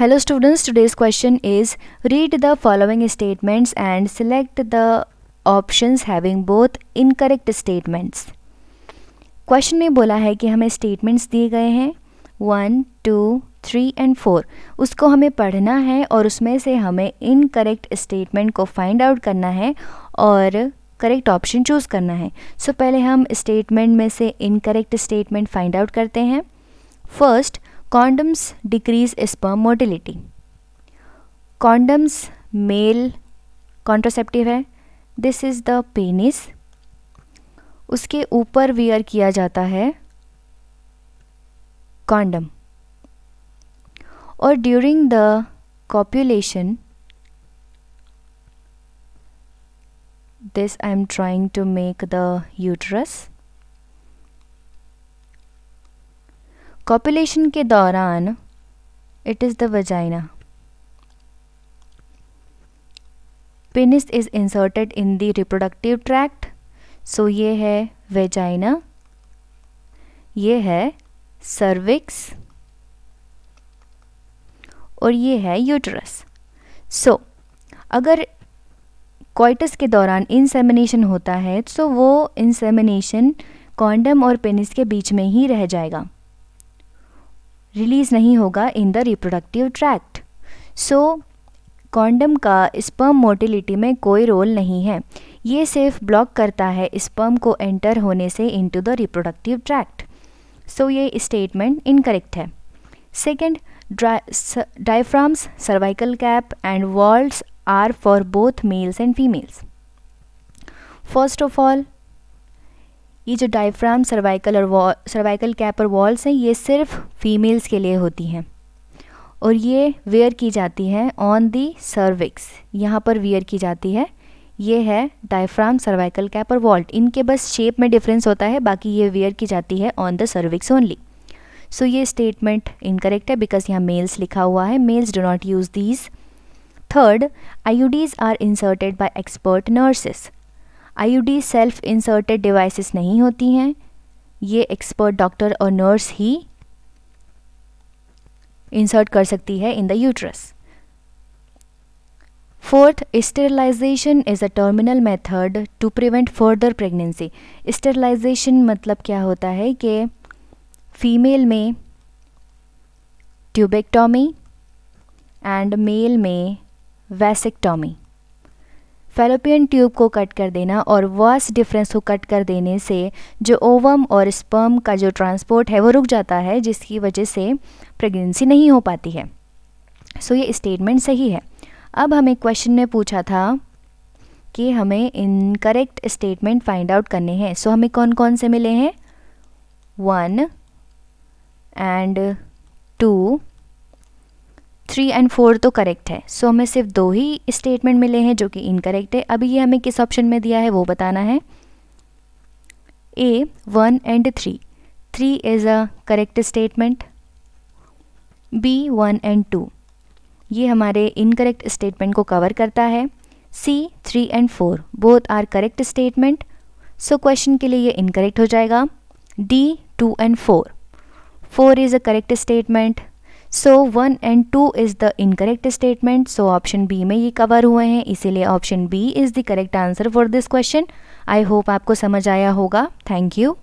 Hello students, today's question is read the following statements and select the options having both incorrect statements. Question में बोला है कि हमें statements दिए गए हैं 1, 2, 3 एंड 4. उसको हमें पढ़ना है और उसमें से हमें इनकरेक्ट स्टेटमेंट को फाइंड आउट करना है और करेक्ट ऑप्शन चूज़ करना है. सो पहले हम स्टेटमेंट में से इनकरेक्ट स्टेटमेंट फाइंड आउट करते हैं. First, condoms decrease sperm motility. Condoms male contraceptive है. This is the penis. उसके ऊपर वियर किया जाता है कॉन्डम. और during the copulation, this I am trying to make the uterus. Copulation के दौरान it is the vagina. Penis is inserted in the reproductive tract. So ये है वेजाइना, ये है सर्विक्स और ये है यूट्रस. सो अगर कॉइटस के दौरान इंसेमिनेशन होता है तो वो इंसेमिनेशन कॉन्डम और पेनिस के बीच में ही रह जाएगा, रिलीज़ नहीं होगा इन the reproductive tract. So condom का स्पर्म मोटिलिटी में कोई रोल नहीं है. ये सिर्फ ब्लॉक करता है स्पर्म को एंटर होने से into the reproductive tract. So ये स्टेटमेंट इनकरेक्ट है. Second, diaphragms, cervical cap and vaults are for both males and females. First of all, ये जो डायफ्राम, सर्वाइकल कैप और वॉल्स हैं, ये सिर्फ फीमेल्स के लिए होती हैं और ये वेयर की जाती हैं ऑन दी सर्विक्स. यहाँ पर वेयर की जाती है. ये है डायफ्राम, सर्वाइकल कैप और वॉल्ट. इनके बस शेप में डिफरेंस होता है, बाकी ये वेयर की जाती है on the cervix only. So ये स्टेटमेंट इनकरेक्ट है बिकॉज यहाँ मेल्स लिखा हुआ है. Males do not use these. Third, IUDs are inserted by expert nurses. IUD self inserted devices नहीं होती हैं, ये एक्सपर्ट डॉक्टर और नर्स ही इंसर्ट कर सकती है in the uterus. Fourth, sterilisation is a terminal method to prevent further pregnancy. Sterilisation मतलब क्या होता है कि फीमेल में ट्यूबेक्टॉमी एंड मेल में वैसेक्टॉमी. फैलोपियन ट्यूब को कट कर देना और वास डिफरेंस को कट कर देने से जो ओवम और स्पर्म का जो ट्रांसपोर्ट है वो रुक जाता है, जिसकी वजह से प्रेगनेंसी नहीं हो पाती है. सो ये स्टेटमेंट सही है. अब हमें क्वेश्चन में पूछा था कि हमें इनकरेक्ट स्टेटमेंट फाइंड आउट करने हैं. सो हमें कौन कौन से मिले हैं? 1 एंड 2, 3 एंड 4 तो करेक्ट है. सो हमें सिर्फ 2 ही स्टेटमेंट मिले हैं जो कि इनकरेक्ट है. अभी ये हमें किस ऑप्शन में दिया है वो बताना है. A 1 and 3. 3 is a correct statement. B 1 and 2 ये हमारे इनकरेक्ट स्टेटमेंट को कवर करता है. C 3 and 4 both are correct statement. So question के लिए ये इनकरेक्ट हो जाएगा. D 2 and 4. 4 is a correct statement. So 1 and 2 is the incorrect statement. So option B में ये कवर हुए हैं, इसीलिए option B is the correct answer for this question. I hope आपको समझ आया होगा. Thank you.